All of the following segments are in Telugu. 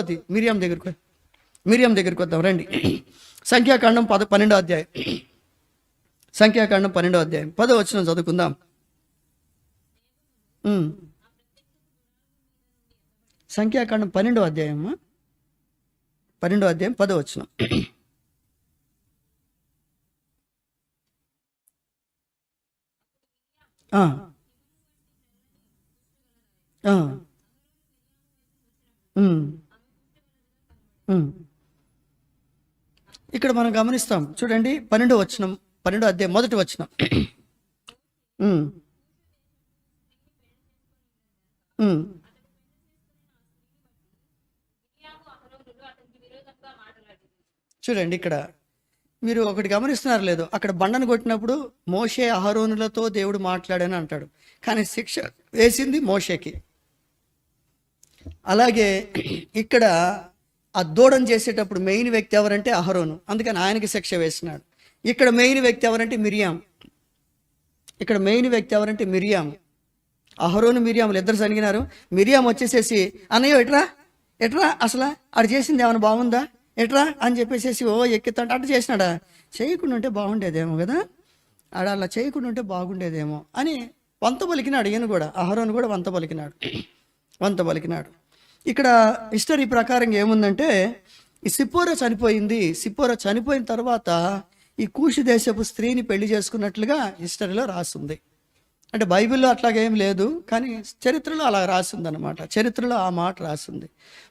10వ మిరియం దగ్గరికి వద్దాం రండి. సంఖ్యాకాండం 12వ అధ్యాయం. సంఖ్యాకాండం 12వ అధ్యాయం 10వ వచనం చదువుకుందాం. సంఖ్యాకాండం 12వ అధ్యాయం 10వ వచనం. ఇక్కడ మనం గమనిస్తాం చూడండి, 12వ వచనం, 12వ అధ్యాయం 1వ వచనం. చూడండి, ఇక్కడ మీరు ఒకటి గమనిస్తున్నారు లేదు, అక్కడ బండను కొట్టినప్పుడు మోషే అహరోనులతో దేవుడు మాట్లాడని అంటాడు, కానీ శిక్ష వేసింది మోషేకి. అలాగే ఇక్కడ ఆ దూడం చేసేటప్పుడు మెయిన్ వ్యక్తి ఎవరంటే అహరోను, అందుకని ఆయనకి శిక్ష వేసినాడు. ఇక్కడ మెయిన్ వ్యక్తి ఎవరంటే మిరియాం. అహరోను మిరియాములు ఇద్దరు సనిగినారు. మిరియాం వచ్చేసేసి అన్నయ్యో ఎట్రా అసలు ఆడు చేసింది ఏమైనా బాగుందా ఎట్రా అని చెప్పేసేసి ఎక్కిస్తాడు. అట్లా చేసినాడా, చేయకుండా ఉంటే బాగుండేదేమో కదా, ఆడ అలా చేయకుండా ఉంటే బాగుండేదేమో అని వంత పలికినాడు. ఈయన కూడా అహరోను కూడా వంత పలికినాడు. ఇక్కడ హిస్టరీ ప్రకారం ఏముందంటే, ఈ సిప్పోరా చనిపోయిన తర్వాత ఈ కూషు దేశపు స్త్రీని పెళ్లి చేసుకున్నట్లుగా హిస్టరీలో రాస్తుంది. అంటే బైబిల్లో అట్లాగేం లేదు, కానీ చరిత్రలో అలా రాసిందనమాట. చరిత్రలో ఆ మాట రాసింది.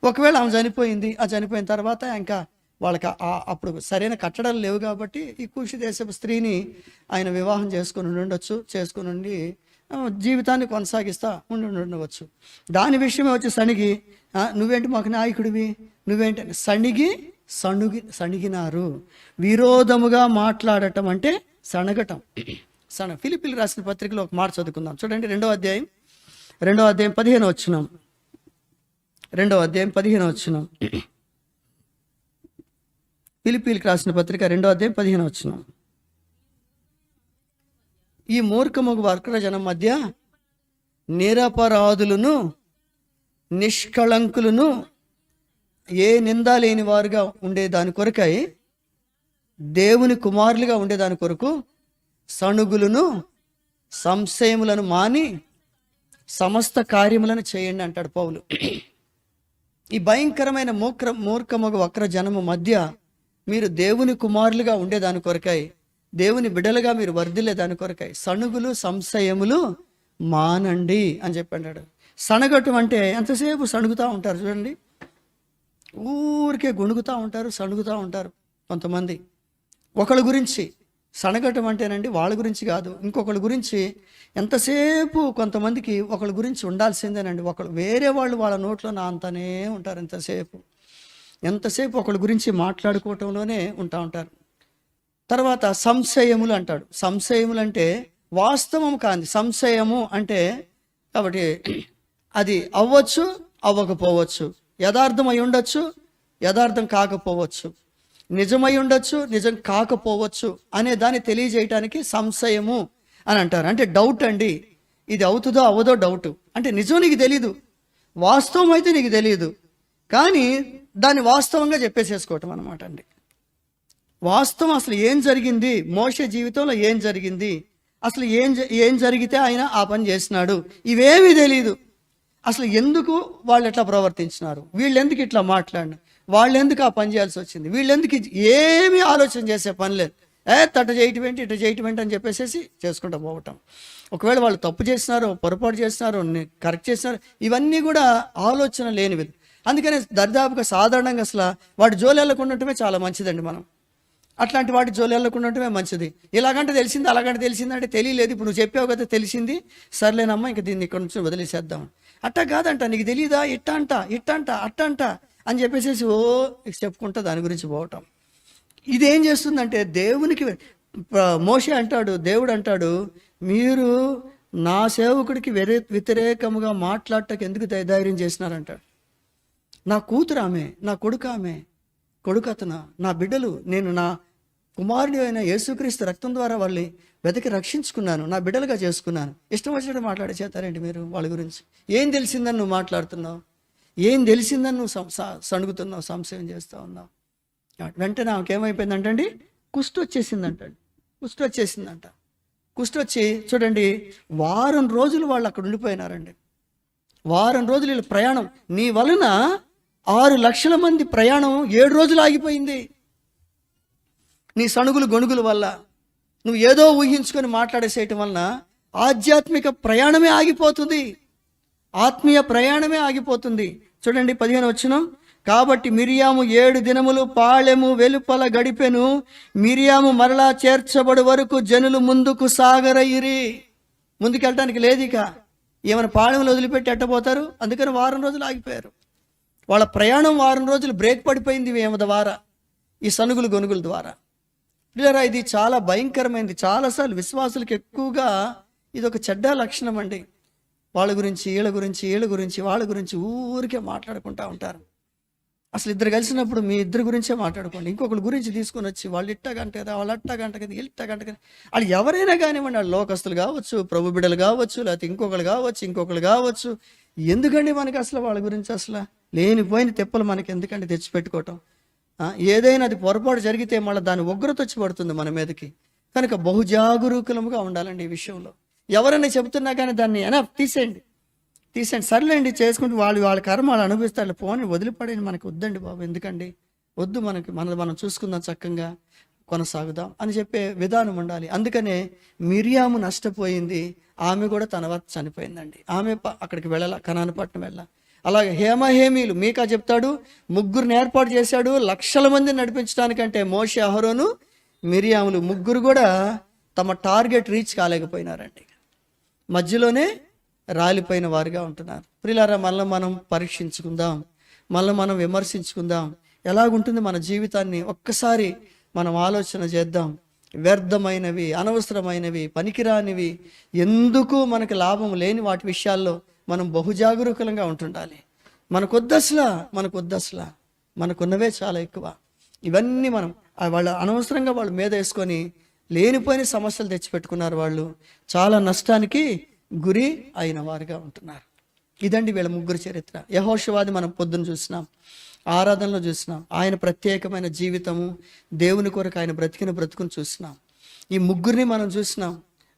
ఒకవేళ ఆమె చనిపోయింది, ఆ చనిపోయిన తర్వాత ఇంకా వాళ్ళకి అప్పుడు సరైన కట్టడాలు లేవు కాబట్టి ఈ కూషు దేశపు స్త్రీని ఆయన వివాహం చేసుకుని ఉండి జీవితాన్ని కొనసాగిస్తా ఉండవచ్చు. దాని విషయమే వచ్చి సణిగి, నువ్వేంటి మాకు నాయకుడివి, నువ్వేంటి సణిగినారు. విరోధముగా మాట్లాడటం అంటే సణగటం. ఫిలిప్పీలు రాసిన పత్రికలో ఒక మాట చదువుకుందాం చూడండి, 2వ అధ్యాయం 15వ వచనం. 2వ అధ్యాయం 15వ వచనం. ఫిలిప్పీలకు రాసిన పత్రిక 2వ అధ్యాయం 15వ వచనం. ఈ మూర్ఖమగు వక్ర జనం మధ్య నిరపరాధులను నిష్కళంకులను ఏ నింద లేని వారుగా ఉండేదాని కొరకై, దేవుని కుమారులుగా ఉండేదాని కొరకు సణుగులను సంశయములను మాని సమస్త కార్యములను చేయండి అంటాడు పౌలు. ఈ భయంకరమైన మూర్ఖమగు వక్ర జనము మధ్య మీరు దేవుని కుమారులుగా ఉండేదాని కొరకై, దేవుని బిడ్డలుగా మీరు వర్ధిల్లేదాని కొరకై సణుగులు సంశయములు మానండి అని చెప్పాడు. సణగటం అంటే ఎంతసేపు సణుగుతూ ఉంటారు చూడండి, ఊరికే గొణుగుతూ ఉంటారు, సణుగుతూ ఉంటారు కొంతమంది. ఒకళ్ళ గురించి సణగటం అంటేనండి వాళ్ళ గురించి కాదు, ఇంకొకళ్ళ గురించి ఎంతసేపు కొంతమందికి ఒకళ్ళ గురించి ఉండాల్సిందేనండి. వేరే వాళ్ళు వాళ్ళ నోట్లో నా అంతానే ఉంటారు. ఎంతసేపు ఒకళ్ళ గురించి మాట్లాడుకోవటంలోనే ఉంటారు. తర్వాత సంశయములు అంటాడు. సంశయములు అంటే వాస్తవం కాదు, సంశయము అంటే కాబట్టి అది అవ్వచ్చు అవ్వకపోవచ్చు, యథార్థమై ఉండొచ్చు యథార్థం కాకపోవచ్చు, నిజమై ఉండొచ్చు నిజం కాకపోవచ్చు అనే దాన్ని తెలియజేయటానికి సంశయము అని అంటారు. అంటే డౌట్ అండి, ఇది అవుతుందో అవ్వదో డౌట్. అంటే నిజం నీకు తెలీదు, వాస్తవం అయితే నీకు తెలియదు, కానీ దాన్ని వాస్తవంగా చెప్పేసేసుకోవటం అనమాట అండి. వాస్తవం అసలు ఏం జరిగింది, మోషే జీవితంలో ఏం జరిగింది, అసలు ఏం జరిగితే ఆయన ఆ పని చేసినాడు, ఇవేమీ తెలీదు. అసలు ఎందుకు వాళ్ళు ఎట్లా ప్రవర్తించినారు, వీళ్ళు ఎందుకు ఇట్లా మాట్లాడినారు, వాళ్ళు ఎందుకు ఆ పని చేయాల్సి వచ్చింది, వీళ్ళు ఎందుకు ఏమీ ఆలోచన చేసే పని లేదు, తట చేయటం ఏంటి ఇట చేయటం ఏంటి అని చెప్పేసి చేసుకుంటూ పోవటం. ఒకవేళ వాళ్ళు తప్పు చేసినారో పొరపాటు చేసినారో కరెక్ట్ చేసినారో ఇవన్నీ కూడా ఆలోచన లేనివి. అందుకనే దర్దాపుగా సాధారణంగా అసలు వాటి జోలి వెళ్ళకుండా ఉండటమే చాలా మంచిదండి. మనం అట్లాంటి వాటి జోలి వెళ్ళకుండా ఉండటమే మంచిది. ఇలాగంటే తెలిసింది అలాగంటే తెలిసింది అంటే తెలియలేదు, ఇప్పుడు నువ్వు చెప్పావు కదా తెలిసింది, సర్లేనమ్మా ఇంకా దీన్ని ఇక్కడ నుంచి వదిలేసేద్దాం. అట్టా కాదంట, నీకు తెలీదా, ఇట్టంట అట్టంట అని చెప్పేసి చెప్పుకుంటా దాని గురించి పోవటం. ఇదేం చేస్తుందంటే దేవునికి మోషే అంటాడు, దేవుడు అంటాడు, మీరు నా సేవకుడికి వ్యతిరేకముగా మాట్లాడటకు ఎందుకు ధైర్యం చేసినారంటాడు. నా కూతురు ఆమె, నా కొడుకు ఆమె, కొడుకు అతను, నా బిడ్డలు, నేను నా కుమారుడు అయిన యేసుక్రీస్తు రక్తం ద్వారా వాళ్ళని వెతికి రక్షించుకున్నాను, నా బిడ్డలుగా చేసుకున్నాను. ఇష్టం వచ్చినట్టు మాట్లాడే చేస్తారేంటి మీరు వాళ్ళ గురించి? ఏం తెలిసిందని నువ్వు మాట్లాడుతున్నావు, ఏం తెలిసిందని నువ్వు సణుగుతున్నావు, సంశయం చేస్తూ ఉన్నావు. వెంటనే ఆమెకి ఏమైపోయిందంటండి, కుష్టు వచ్చేసిందంటండి. కుష్టు వచ్చేసిందంట. కుష్టు వచ్చి చూడండి, వారం రోజులు వాళ్ళు అక్కడ ఉండిపోయినారండి. వారం రోజులు వీళ్ళ ప్రయాణం, నీ వలన 6 లక్షల మంది ప్రయాణం 7 రోజులు ఆగిపోయింది. నీ సణుగులు గొణుగుల వల్ల, నువ్వు ఏదో ఊహించుకొని మాట్లాడేసేయటం వలన ఆధ్యాత్మిక ప్రయాణమే ఆగిపోతుంది, ఆత్మీయ ప్రయాణమే ఆగిపోతుంది. చూడండి 15 వచనం. కాబట్టి మిరియాము 7 దినములు పాళెము వెలుపల గడిపెను. మిరియాము మరలా చేర్చబడి వరకు జనులు ముందుకు సాగరయ్యిరి. ముందుకెళ్ళటానికి లేదు, ఇక ఏమైనా పాళెములు వదిలిపెట్టి ఎట్టబోతారు. అందుకని వారం రోజులు ఆగిపోయారు. వాళ్ళ ప్రయాణం వారం రోజులు బ్రేక్ పడిపోయింది ఈమె ద్వారా, ఈ సనుగులు గొనుగుల ద్వారా. పిల్లరా, ఇది చాలా భయంకరమైనది. చాలాసార్లు విశ్వాసులకు ఎక్కువగా ఇది ఒక చెడ్డ లక్షణం అండి. వాళ్ళ గురించి వీళ్ళ గురించి వాళ్ళ గురించి ఊరికే మాట్లాడుకుంటూ ఉంటారు. అసలు ఇద్దరు కలిసినప్పుడు మీ ఇద్దరు గురించే మాట్లాడుకోండి. ఇంకొకరి గురించి తీసుకొని వచ్చి వాళ్ళు ఇట్టగంట కదా, వాళ్ళు అట్టగంట కదా, ఇట్టగంట కదా, వాళ్ళు ఎవరైనా కానివ్వండి, వాళ్ళు లోకస్తులు కావచ్చు, ప్రభు బిడ్డలు కావచ్చు, లేకపోతే ఇంకొకరు కావచ్చు. ఎందుకండి మనకి అసలు వాళ్ళ గురించి అసలు లేనిపోయిన తెప్పలు మనకి ఎందుకంటే తెచ్చిపెట్టుకోవటం. ఏదైనా అది పొరపాటు జరిగితే మళ్ళీ దాని ఉగ్రత వచ్చి పడుతుంది మన మీదకి. కనుక బహుజాగరూకులముగా ఉండాలండి ఈ విషయంలో. ఎవరైనా చెబుతున్నా కానీ దాన్ని తీసేయండి, సర్లేండి చేసుకుంటూ వాళ్ళ కర్మ వాళ్ళు అనుభవిస్తారు, పోని వదిలిపడేది, మనకి వద్దండి బాబు, ఎందుకండి వద్దు, మనం చూసుకుందాం, చక్కగా కొనసాగుదాం అని చెప్పే విధానం ఉండాలి. అందుకనే మిరియాము నష్టపోయింది, ఆమె కూడా తన వద్ద చనిపోయిందండి. ఆమె అక్కడికి వెళ్ళాల, కనాను పట్టణం వెళ్ళాల. అలాగే హేమహేమీలు మీకా చెప్తాడు, 3 ఏర్పాటు చేశాడు లక్షల మందిని నడిపించడానికంటే. మోషే, అహరోను, మిరియాములు 3 కూడా తమ టార్గెట్ రీచ్ కాలేకపోయినారండి. మధ్యలోనే రాలిపోయిన వారుగా ఉంటున్నారు. ప్రియులారా, మళ్ళీ మనం పరీక్షించుకుందాం, మళ్ళీ మనం విమర్శించుకుందాం. ఎలాగుంటుంది మన జీవితాన్ని ఒక్కసారి మనం ఆలోచన చేద్దాం. వ్యర్థమైనవి, అనవసరమైనవి, పనికిరానివి, ఎందుకు మనకు లాభం లేని వాటి విషయాల్లో మనం బహుజాగరూకులంగా ఉంటుండాలి. మనకొద్దసలా మనకున్నవే చాలా ఎక్కువ. ఇవన్నీ మనం వాళ్ళ అనవసరంగా వాళ్ళ మీద వేసుకొని లేనిపోయిన సమస్యలు తెచ్చిపెట్టుకున్నారు. వాళ్ళు చాలా నష్టానికి గురి అయిన వారుగా ఉంటున్నారు. ఇదండి వీళ్ళ 3 చరిత్ర. యెహోషువాది మనం పొద్దున చూసినాం, ఆరాధనలో చూసినాం. ఆయన ప్రత్యేకమైన జీవితము, దేవుని కొరకు ఆయన బ్రతుకుని చూసినాం. ఈ 3 మనం చూసినాం.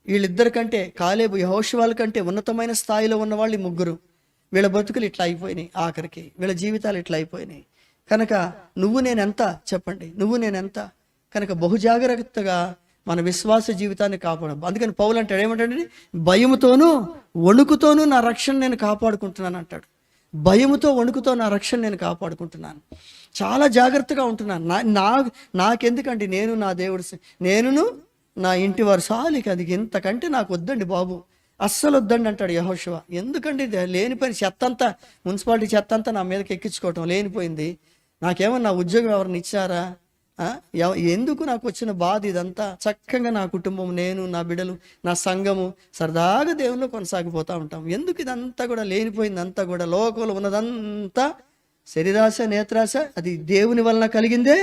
వీళ్ళిద్దరికంటే కాలేబు, యెహోషువాల కంటే ఉన్నతమైన స్థాయిలో ఉన్నవాళ్ళు ఈ 3. వీళ్ళ బ్రతుకులు ఇట్లా అయిపోయినాయి, ఆఖరికి వీళ్ళ జీవితాలు ఇట్లా అయిపోయినాయి. కనుక నువ్వు నేనెంత చెప్పండి, కనుక బహుజాగ్రత్తగా మన విశ్వాస జీవితాన్ని కాపాడు. అందుకని పౌలు అంటాడు, ఏమంటాడండి, భయముతోనూ వణుకుతోనూ నా రక్షణ నేను కాపాడుకుంటున్నాను అంటాడు. భయముతో వణుకుతో నా రక్షణ నేను కాపాడుకుంటున్నాను, చాలా జాగ్రత్తగా ఉంటున్నాను. నాకెందుకండి, నేను నా దేవుడు, నేనును నా ఇంటి వారు సాలికి, అది ఇంతకంటే నాకు వద్దండి బాబు, అస్సలు వద్దండి అంటాడు యెహోషువ. ఎందుకండి లేనిపోయిన చెత్త అంతా, మున్సిపాలిటీ చెత్త అంతా నా మీదకి ఎక్కించుకోవటం లేనిపోయింది. నాకేమన్నా ఉద్యోగం ఎవరిని ఇచ్చారా? ఎందుకు నాకు వచ్చిన బాధ ఇదంతా? చక్కగా నా కుటుంబం, నేను, నా బిడ్డలు, నా సంఘము సరదాగా దేవుల్లో కొనసాగిపోతూ ఉంటాం. ఎందుకు ఇదంతా కూడా లేనిపోయిందంతా కూడా? లోకంలో ఉన్నదంతా శరీరాశ, నేత్రాశ, అది దేవుని వలన కలిగిందే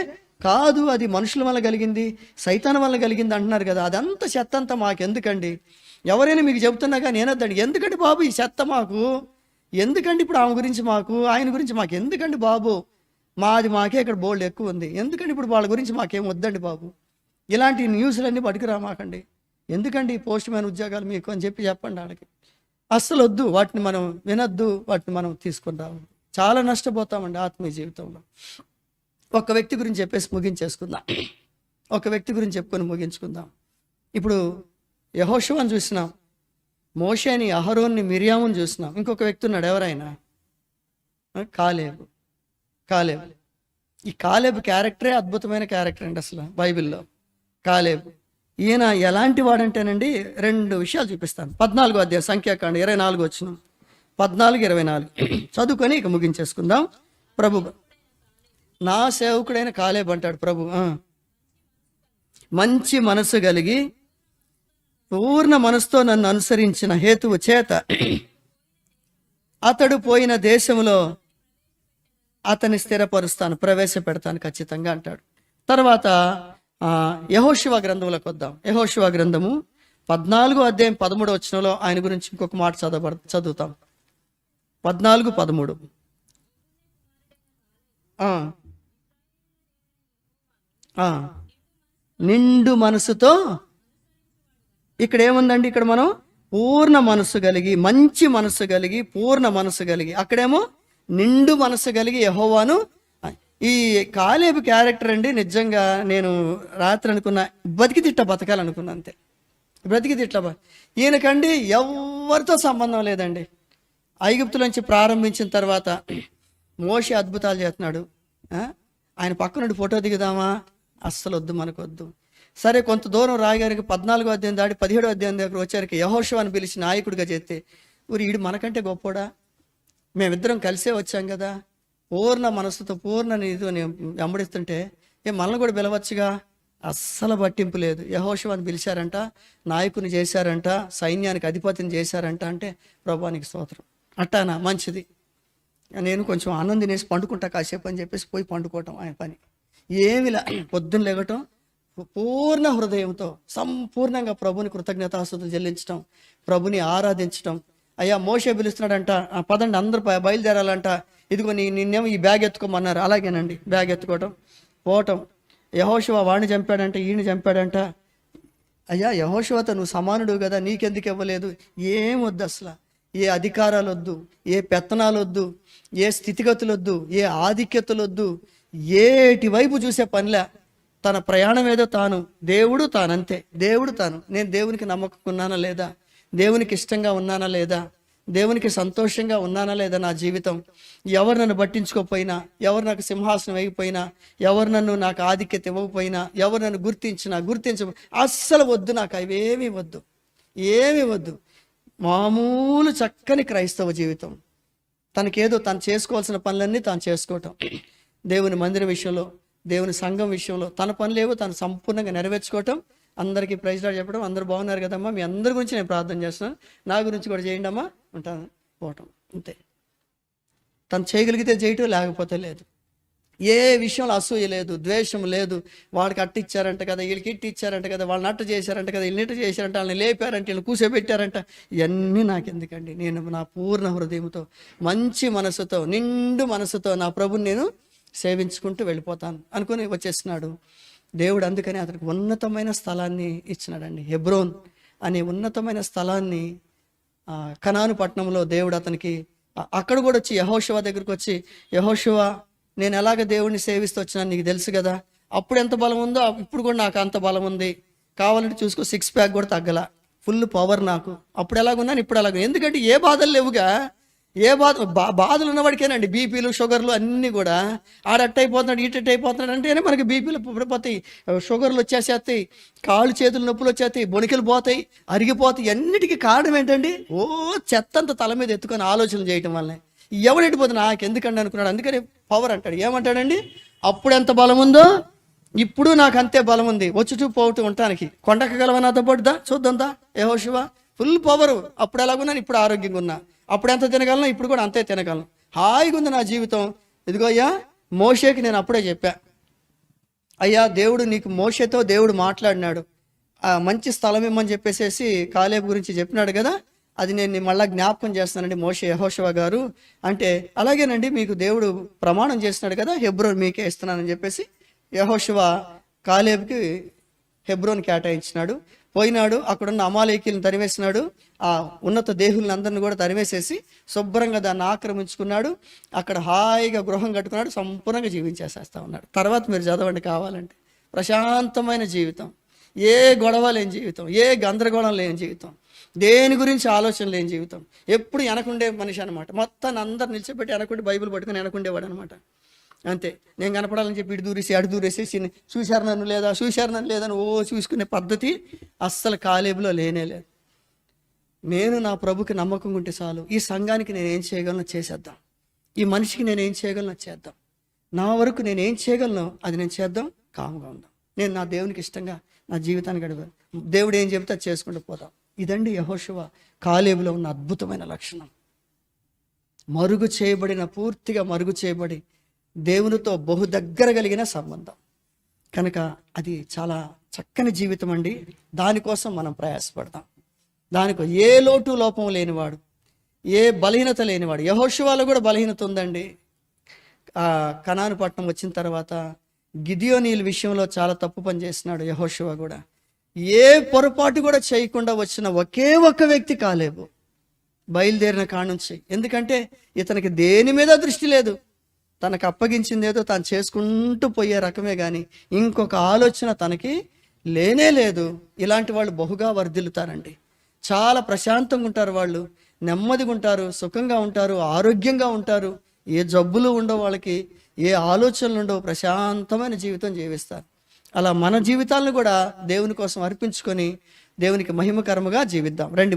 కాదు, అది మనుషుల వల్ల కలిగింది, సైతాన్ వల్ల కలిగింది అంటున్నారు కదా. అదంతా చెత్త అంతా మాకెందుకండి? ఎవరైనా మీకు చెబుతున్నా కానీ ఏనొద్దండి. ఎందుకండి బాబు ఈ చెత్త మాకు? ఎందుకండి ఇప్పుడు ఆమె గురించి మాకు, ఆయన గురించి మాకు ఎందుకండి బాబు? మాకే ఇక్కడ బోల్డ్ ఎక్కువ ఉంది, ఎందుకండి ఇప్పుడు వాళ్ళ గురించి మాకేం వద్దండి బాబు? ఇలాంటి న్యూస్లన్నీ పట్టుకురా మాకండి, ఎందుకండి పోస్ట్ మ్యాన్ ఉద్యోగాలు మీకు అని చెప్పండి వాళ్ళకి. అస్సలు వద్దు, వాటిని మనం వినొద్దు, వాటిని మనం తీసుకొని రావు. చాలా నష్టపోతామండి ఆత్మీయ జీవితంలో. ఒక వ్యక్తి గురించి చెప్పేసి ముగించేసుకుందాం, ఒక వ్యక్తి గురించి చెప్పుకొని ముగించుకుందాం. ఇప్పుడు యెహోషువని చూసినాం, మోషేని, అహరోన్ని, మిరియాముని చూసినాం. ఇంకొక వ్యక్తి ఉన్నాడు, ఎవరైనా? కాలేబు. ఈ కాలేబు క్యారెక్టరే అద్భుతమైన క్యారెక్టర్ అండి అసలు బైబిల్లో. కాలేబు ఈయన ఎలాంటి వాడంటేనండి, 2 విషయాలు చూపిస్తాను. 14వ అధ్యాయం సంఖ్యాకాండం 24 వచనం, 14-24 చదువుకొని ఇక ముగించేసుకుందాం. ప్రభు, నా సేవకుడైన కాలేబు అంటాడు, ప్రభు మంచి మనసు కలిగి పూర్ణ మనసుతో నన్ను అనుసరించిన హేతువు చేత అతడు పోయిన దేశంలో అతన్ని స్థిరపరుస్తాను, ప్రవేశపెడతాను ఖచ్చితంగా అంటాడు. తర్వాత యెహోషువ గ్రంథంలోకి వద్దాం. యెహోషువ గ్రంథము 14వ అధ్యాయం 13వ వచనంలో ఆయన గురించి ఇంకొక మాట చదువుతాం. 14-13 ఆ, ఆ, నిండు మనసుతో. ఇక్కడ ఏముందండి? ఇక్కడ మనం పూర్ణ మనస్సు కలిగి, మంచి మనస్సు కలిగి, పూర్ణ మనస్సు కలిగి, అక్కడేమో నిండు మనస్సు కలిగి యెహోవాను. ఈ కాలేబు క్యారెక్టర్ అండి, నిజంగా నేను రాత్రి అనుకున్నా, బతికితిట్ట బతకాలనుకున్నా అంతే. బ్రతికితిట్ల ఈయనకండి ఎవరితో సంబంధం లేదండి. ఐగుప్తులోంచి ప్రారంభించిన తర్వాత మోషే అద్భుతాలు చేస్తున్నాడు. ఆయన పక్కనుండి ఫోటో దిగుదామా? అస్సలు వద్దు, మనకు వద్దు. సరే, కొంత దూరం రాయగారికి 14వ అధ్యాయం దాటి 17వ అధ్యాయం దగ్గర వచ్చారికి యెహోషువని పిలిచి నాయకుడిగా చేస్తే, ఊరి ఈడు మనకంటే గొప్పోడా? మేమిద్దరం కలిసే వచ్చాం కదా, పూర్ణ మనసుతో పూర్ణ నీతో వెంబడిస్తుంటే మనల్ని కూడా పిలవచ్చుగా. అస్సలు పట్టింపు లేదు. యెహోషువని పిలిచారంట, నాయకుని చేశారంట, సైన్యానికి అధిపతిని చేశారంట. అంటే ప్రభువానికి స్తోత్రం. అట్టానా? మంచిది. నేను కొంచెం అన్నం తినేసి పండుకుంటా కాసేపు అని చెప్పేసి పోయి పండుకోవటం ఆయన పని. ఏమిలా పొద్దున్న లేగటం, పూర్ణ హృదయంతో సంపూర్ణంగా ప్రభుని కృతజ్ఞతాస్తుతులు చెల్లించడం, ప్రభుని ఆరాధించడం. అయ్యా మోషే పిలుస్తున్నాడంట, పదండి అందరూ బయలుదేరాలంట, ఇదిగో నిన్నేమో ఈ బ్యాగ్ ఎత్తుకోమన్నారు. అలాగేనండి, బ్యాగ్ ఎత్తుకోవటం, పోవటం. యెహోషువ వాడిని చంపాడంట, ఈయన చంపాడంట. అయ్యా యెహోషువతో నువ్వు సమానుడు కదా, నీకెందుకు ఇవ్వలేదు? ఏం వద్దు అసలు. ఏ అధికారాలు వద్దు, ఏ పెత్తనాలు వద్దు, ఏ స్థితిగతులు వద్దు, ఏ ఆధిక్యతలు వద్దు, ఏటి వైపు చూసే పనిలే. తన ప్రయాణం ఏదో తాను, దేవుడు తానంతే. దేవుడు తాను. నేను దేవునికి నమ్మకం ఉన్నానా లేదా? దేవునికి ఇష్టంగా ఉన్నానా లేదా? దేవునికి సంతోషంగా ఉన్నానా లేదా? నా జీవితం ఎవరు నన్ను పట్టించుకోకపోయినా, ఎవరు నాకు సింహాసనం వేయకపోయినా, ఎవరు నన్ను నాకు ఆధిక్యత ఇవ్వకపోయినా, ఎవరు నన్ను గుర్తించ అస్సలు వద్దు. నాకు అవేమీ వద్దు, ఏమీ వద్దు. మామూలు చక్కని క్రైస్తవ జీవితం. తనకేదో తను చేసుకోవాల్సిన పనులన్నీ తాను చేసుకోవటం. దేవుని మందిరం విషయంలో, దేవుని సంఘం విషయంలో తన పనులేవో తను సంపూర్ణంగా నెరవేర్చుకోవటం. అందరికీ ప్రైజ్ లార్డ్ చెప్పడం. అందరూ బాగున్నారు కదమ్మా, మీ అందరి గురించి నేను ప్రార్థన చేస్తున్నాను, నా గురించి కూడా చేయండి అమ్మా, ఉంటాను, పోవటం అంతే. తను చేయగలిగితే చేయటం, లేకపోతే లేదు. ఏ విషయంలో అసూయ లేదు, ద్వేషం లేదు. వాడికి అట్టు ఇచ్చారంట కదా, వీళ్ళకి ఇట్టు ఇచ్చారంట కదా, వాళ్ళని అట్టు చేశారంట కదా, వీళ్ళని ఇట్టు చేశారంట, వాళ్ళని లేపారంట, వీళ్ళని కూర్చోబెట్టారంట, ఇవన్నీ నాకెందుకండి? నేను నా పూర్ణ హృదయంతో, మంచి మనసుతో, నిండు మనసుతో నా ప్రభుని నేను సేవించుకుంటూ వెళ్ళిపోతాను అనుకుని వచ్చేస్తున్నాడు దేవుడు. అందుకని అతనికి ఉన్నతమైన స్థలాన్ని ఇచ్చినాడండి. హెబ్రోన్ అనే ఉన్నతమైన స్థలాన్ని కనాను పట్టణంలో దేవుడు అతనికి, అక్కడ కూడా వచ్చి యెహోషువ దగ్గరికి వచ్చి, యెహోషువ నేను ఎలాగ దేవుడిని సేవిస్తూ వచ్చినాను నీకు తెలుసు కదా, అప్పుడు ఎంత బలం ఉందో ఇప్పుడు కూడా నాకు అంత బలం ఉంది, కావాలంటే చూసుకో, 6 ప్యాక్ కూడా తగ్గల, ఫుల్ పవర్ నాకు. అప్పుడు ఎలాగున్నాను, ఇప్పుడు ఎలాగ. ఎందుకంటే ఏ బాధలు లేవుగా. ఏ బాధలు ఉన్నవాడికేనండి బీపీలు, షుగర్లు అన్నీ కూడా. ఆడట్టు అయిపోతున్నాడు, ఇటు అయిపోతున్నాడు అంటేనే మనకి బీపీలు పడిపోతాయి, షుగర్లు వచ్చేసేస్తాయి, కాళ్ళు చేతులు నొప్పులు వచ్చేస్తాయి, బొణికలు పోతాయి, అరిగిపోతాయి. అన్నిటికీ కారణం ఏంటండి? ఓ చెత్తంత తల మీద ఎత్తుకొని ఆలోచనలు చేయటం వల్లనే. ఎవడెట్టిపోతే నాకు ఎందుకండి అనుకున్నాడు. అందుకని పవర్ అంటాడు. ఏమంటాడండి? అప్పుడు ఎంత బలం ఉందో ఇప్పుడు నాకు అంతే బలం ఉంది, వచ్చుచూ పోతూ ఉండటానికి. కొండకగలవా నాతో పడుదా? చూద్దాందా యెహోషువ, ఫుల్ పవరు. అప్పుడు ఎలాగున్నాను, ఇప్పుడు ఆరోగ్యంగా ఉన్నా. అప్పుడు ఎంత తినగలను, ఇప్పుడు కూడా అంతే తినగలను. హాయిగా ఉంది నా జీవితం. ఇదిగో అయ్యా, మోషేకి నేను అప్పుడే చెప్పా, అయ్యా దేవుడు నీకు, మోషేతో దేవుడు మాట్లాడినాడు, మంచి స్థలం ఇమ్మని చెప్పేసేసి కాలేబు గురించి చెప్పినాడు కదా, అది నేను మళ్ళీ జ్ఞాపకం చేస్తానండి మోషే, యెహోషువ గారు అంటే. అలాగేనండి, మీకు దేవుడు ప్రమాణం చేస్తున్నాడు కదా, హెబ్రోన్ మీకే ఇస్తున్నానని చెప్పేసి యెహోషువ కాలేబుకి హెబ్రోన్ కేటాయించినాడు. పోయినాడు, అక్కడున్న అమాలేకీలను తరివేసినాడు, ఆ ఉన్నత దేహులను అందరిని కూడా తరివేసేసి శుభ్రంగా దాన్ని ఆక్రమించుకున్నాడు. అక్కడ హాయిగా గృహం కట్టుకున్నాడు, సంపూర్ణంగా జీవించేసేస్తా ఉన్నాడు. తర్వాత మీరు చదవండి కావాలంటే. ప్రశాంతమైన జీవితం, ఏ గొడవ లేని జీవితం, ఏ గందరగోళం లేని జీవితం, దేని గురించి ఆలోచన లేని జీవితం. ఎప్పుడు వెనకుండే మనిషి అనమాట. మొత్తాన్ని అందరు నిలిచిపెట్టి వెనకుండి బైబిల్ పట్టుకుని వెనకుండేవాడు అనమాట. అంతే. నేను కనపడాలని చెప్పి ఇటు దూరేసి అటు దూరేసేసి చూశారు నన్ను లేదని ఓ చూసుకునే పద్ధతి అస్సలు కాలేబులో లేనే లేదు. నేను నా ప్రభుకి నమ్మకం ఉంటే చాలు, ఈ సంఘానికి నేను ఏం చేయగలను చేసేద్దాం, ఈ మనిషికి నేను ఏం చేయగలను చేద్దాం, నా వరకు నేను ఏం చేయగలను అది నేను చేద్దాం, కామ్గా ఉందాం. నేను నా దేవునికి ఇష్టంగా నా జీవితాన్ని గడిపాను, దేవుడు ఏం చెబితే అది చేసుకుంటూ పోతాం. ఇదండి యెహోషువ కాలేబులో ఉన్న అద్భుతమైన లక్షణం. పూర్తిగా మరుగు చేయబడి దేవునితో బహు దగ్గర కలిగిన సంబంధం కనుక అది చాలా చక్కని జీవితం అండి. దానికోసం మనం ప్రయాసపడతాం. దానికి ఏ లోటు లోపం లేనివాడు, ఏ బలహీనత లేనివాడు. యెహోషువలో కూడా బలహీనత ఉందండి. ఆ కనాను పట్టణం వచ్చిన తర్వాత గిదియోనీయుల విషయంలో చాలా తప్పు పని చేసినాడు యెహోషువ కూడా. ఏ పొరపాటు కూడా చేయకుండా వచ్చిన ఒకే ఒక్క వ్యక్తి కాలేబు, బయలుదేరిన కానుంచి. ఎందుకంటే ఇతనికి దేని మీద దృష్టి లేదు, తనకు అప్పగించింది ఏదో తాను చేసుకుంటూ పోయే రకమే కానీ ఇంకొక ఆలోచన తనకి లేనే లేదు. ఇలాంటి వాళ్ళు బహుగా వర్ధిల్లుతారండి. చాలా ప్రశాంతంగా ఉంటారు, వాళ్ళు నెమ్మదిగా ఉంటారు, సుఖంగా ఉంటారు, ఆరోగ్యంగా ఉంటారు. ఏ జబ్బులు ఉండవు వాళ్ళకి, ఏ ఆలోచనలు ఉండవు, ప్రశాంతమైన జీవితం జీవిస్తారు. అలా మన జీవితాలను కూడా దేవుని కోసం అర్పించుకొని దేవునికి మహిమకరముగా జీవిద్దాం రండి.